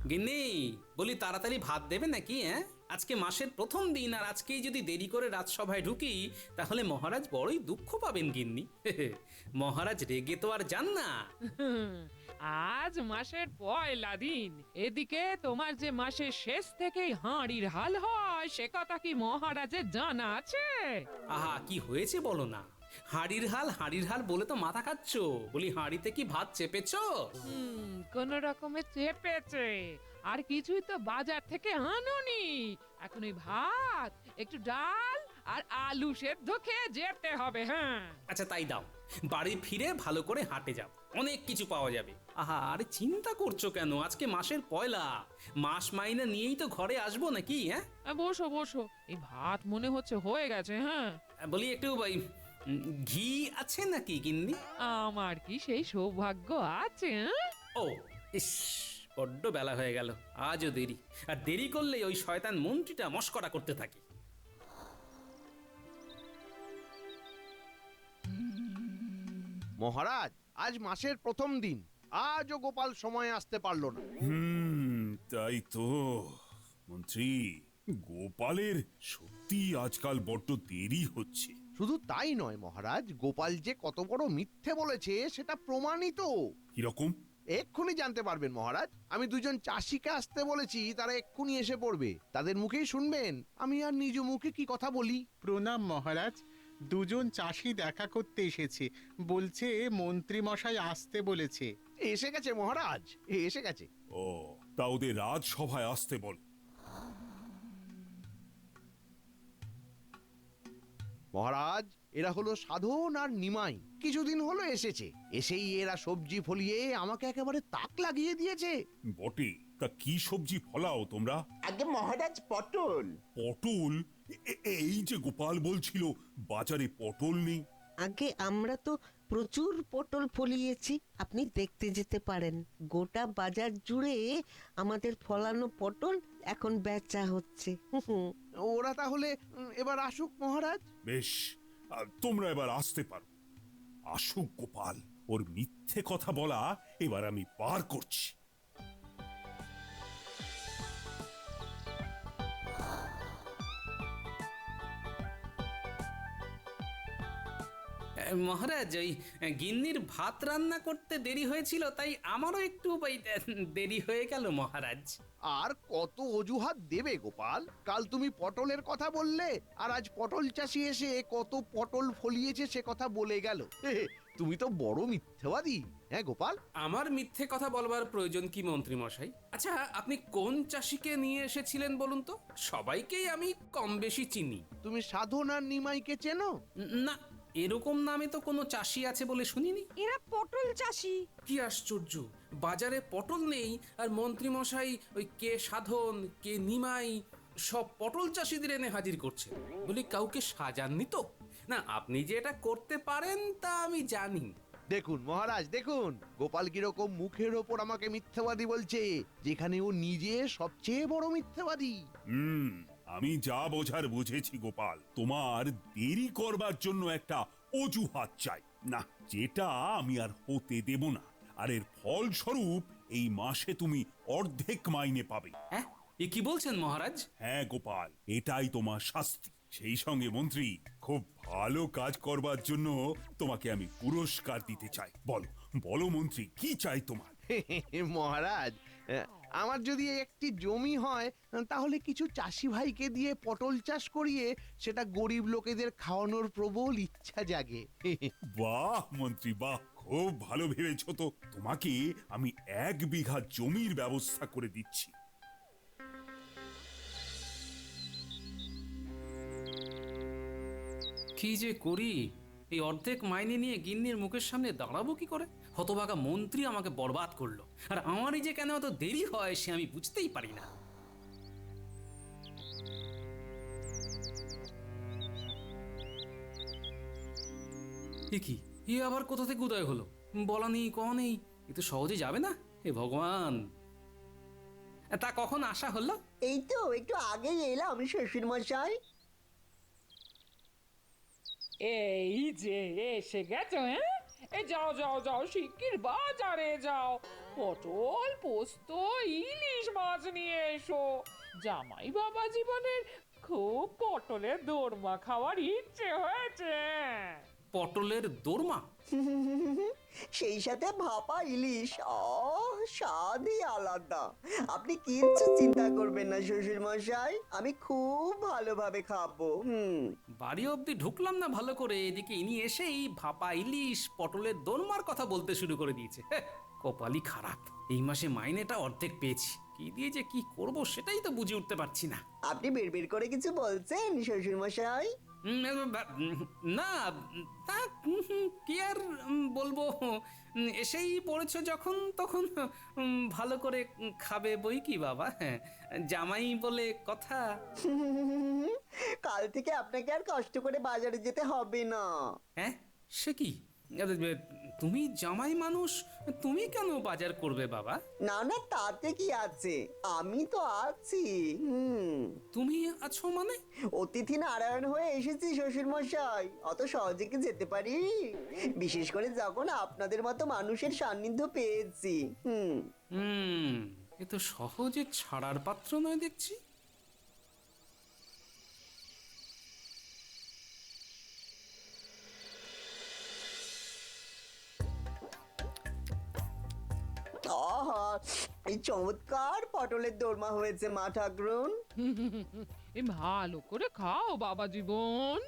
গিন্নি, বলি তাড়াতাড়ি ভাত দেবে নাকি? হ্যাঁ, আজকে মাসের প্রথম দিন, আর আজকেই যদি দেরি করে রাজসভায় ঢুকি তাহলে মহারাজ বড়ই দুঃখ পাবেন গিন্নি। মহারাজ রেগে তো আর যান না। আজ মাসের পয়লা দিন, এদিকে তোমার যে মাসের শেষ থেকেই হাঁড়ির হাল হয় সে কথা কি মহারাজের জানা আছে? আহা, কি হয়েছে বলো না? হাঁড়ির হাল বলে তো মাথা খাচ্ছ। বলি হাঁড়িতে কি ভাত চেপেছো? কোন রকমে চেপেছে, আর কিছুই তো বাজার থেকে আনোনি। এখন ওই ভাত, একটু ডাল আর আলু সেদ্ধ খেয়ে যেতে হবে। হ্যাঁ, আচ্ছা তাই দাও, বাড়ি ফিরে ভালো করে হাঁটে যাও, অনেক কিছু পাওয়া যাবে। আহা, আরে চিন্তা করছো কেন? আজকে মাসের পয়লা, মাস মাইনে নিয়েই তো ঘরে আসবো নাকি? হ্যাঁ, বসো বসো, এই ভাত মনে হচ্ছে হয়ে গেছে। হ্যাঁ, বলি একটু ঘি আছে নাকি গিন্নি? আমার কি সেই সৌভাগ্য আছে? ও ইস, বড্ড বেলা হয়ে গেল, আজও দেরি। আর দেরি করলেই ওই শয়তান মন্ত্রীটা মস্করা করতে থাকে। মহারাজ, আজ মাসের প্রথম দিন, আজও গোপাল সময়ে আসতে পারলো না। তাই তো মন্ত্রী, গোপালের সত্যি আজকাল বড্ড দেরি হচ্ছে। শুধু তাই নয় মহারাজ, গোপাল যে কত বড় মিথ্যে বলেছে সেটা প্রমাণিত। কিরকম? এক্ষুনি জানতে পারবেন মহারাজ। আমি দুজন চাষিকে আসতে বলেছি, তারা এক্ষুনি এসে পড়বে। তাদের মুখেই শুনবেন আমি আর নিজ মুখে কি কথা বলি। প্রণাম মহারাজ। দুজন চাষি দেখা করতে এসেছে, বলছে মন্ত্রী মশাই আসতে বলেছে। এসে গেছে মহারাজ, এসে গেছে। ও, তা ওদের রাজসভায় আসতে বল। মহারাজ, এরা হলো সাধন আর নিমাই। কিছুদিন হলো এসেছে, এসেই এরা সবজি ফলিয়ে আমাকে একেবারে তাক লাগিয়ে দিয়েছে। বটে, তা কি সবজি ফলাও তোমরা? আগে মহারাজ পটল। পটল? এই যে গোপাল বলছিল বাজারে পটল নেই। আগে আমরা তো প্রচুর পটল ফলিয়েছি, আপনি দেখতে যেতে পারেন। গোটা বাজার জুড়ে আমাদের ফলানো পটল এখন বেচা হচ্ছে। ওরা তাহলে এবার আসুক মহারাজ। বেশ, তোমরা এবার আসতে পারো। আসুক গোপাল, ওর মিথ্যে কথা বলা এবার আমি পার করছি। মহারাজ, ওই গিন্নির ভাত রান্না করতে দেরি হয়েছিল, তাই আমারও একটু দেরি হয়ে গেল মহারাজ। আর কত অজুহাত দেবে গোপাল? কাল তুমি পটলের কথা বললে, আর আজ পটল চাষি এসে কত পটল ফলিয়েছে সে কথা বলে গেল। তুমি তো বড় মিথ্যাবাদী। হ্যাঁ গোপাল, আমার মিথ্যে কথা বলবার প্রয়োজন কি মন্ত্রী মশাই? আচ্ছা, আপনি কোন চাষিকে নিয়ে এসেছিলেন বলুন তো? সবাইকেই আমি কম বেশি চিনি। তুমি সাধন আর নিমাইকে চেনো? না, এরকম নামে তো কোনো চাষি আছে বলে শুনিনি। এরা পটল চাষি। কি আশ্চর্য, বাজারে পটল নেই আর মন্ত্রী মশাই ওই কে সাধন কে নিমাই সব পটল চাষিদের এনে হাজির করছে। বলি কাউকে সাজাননি তো? না, আপনি যে এটা করতে পারেন তা আমি জানি। দেখুন মহারাজ, দেখুন গোপাল কিরকম মুখের ওপর আমাকে মিথ্যাবাদী বলছে, যেখানে ও নিজে সবচেয়ে বড় মিথ্যাবাদী। আমি যা বোঝার বুঝেছি গোপাল, তোমার দেরি করবার জন্য একটা অজুহাত চাই না, যেটা আমি আর হতে দেব না। আর এর ফলস্বরূপ এই মাসে তুমি অর্ধেক মাইনে পাবে। হ্যাঁ, এ কি বলছেন মহারাজ? হ্যাঁ গোপাল, এটাই তোমার শাস্তি। সেই সঙ্গে মন্ত্রী, খুব ভালো কাজ করবার জন্য তোমাকে আমি পুরস্কার দিতে চাই। বলো বলো মন্ত্রী, কি চাই তোমার? মহারাজ, আমার যদি একটি জমি হয় তাহলে কিছু চাষি ভাইকে দিয়ে পটল চাষ করিয়ে সেটা গরিব লোকেদের খাওয়ানোর প্রবল ইচ্ছা জাগে। বাহ মন্ত্রী, বাহ, খুব ভালো ভেবেছো তো। তোমাকে আমি 1 বিঘা জমির ব্যবস্থা করে দিচ্ছি। কি যে করি, এই অর্ধেক মাইনে নিয়ে গিন্নির মুখের সামনে দাঁড়াবো কি করে? হতভাগা মন্ত্রী আমাকে বরবাদ করলো, আর আমারই যে কেন এত দেরি হয় সে আমি বুঝতেই পারি না। এ কি, এ আবার কোথা থেকে উদয় হলো? বলা নেই কওয়া নেই, এ তো সহজে যাবে না। হে ভগবান, তা কখন আসা হলো? এই তো একটু আগেই এলাম শ্বশুর মশাই। এই যে এসে গেছো? হ্যাঁ, এই যাও যাও যাও শিগগির বাজারে যাও, পটল পোস্ত ইলিশ মাছ নিয়ে এসো। জামাই বাবা জীবনের খুব পটলের দোরমা খাওয়ার ইচ্ছে হয়েছে। পটলের দোরমা? সেই সাথে ভাপা ইলিশ, স্বাদই আলাদা। আপনি কিচ্ছু চিন্তা করবেন না শ্বশুর মশাই, আমি খুব ভালোভাবে খাবো। বাড়ি অবধি ঢুকলাম না ভালো করে, এদিকে ইনি এসেই ভাপা ইলিশ পটলের দোরমার কথা বলতে শুরু করে দিয়েছে। কপালই খারাপ, এই মাসে মাইনেটা অর্ধেক পেয়েছি, কি দিয়ে যে কি করব সেটাই তো বুঝে উঠতে পারছি না। আপনি বের করে কিছু বলছেন শ্বশুর মশাই? না, তা কি আর বলবো, এসেই পড়েছো যখন তখন ভালো করে খাবে বই কি বাবা, হ্যাঁ জামাই বলে কথা। কাল থেকে আপনাকে আর কষ্ট করে বাজারে যেতে হবে না। হ্যাঁ সে কি, তুমি জামাই মানুষ, তুমি কেন বাজার করবে বাবা? না না, তাতে কি আছে, আমি তো আছি। তুমি আছো মানে? অতিথি নারায়ণ হয়ে এসেছি শ্বশুর মশাই, অত সহজে কি যেতে পারি? বিশেষ করে যখন আপনাদের মতো মানুষের সান্নিধ্য পেয়েছি। এ তো সহজে ছাড়ার পাত্র নয় দেখছি। আহা, এই চমৎকার পটলের দোরমা হয়েছে মা ঠাকরুন। ভালো করে খাও বাবা জীবন।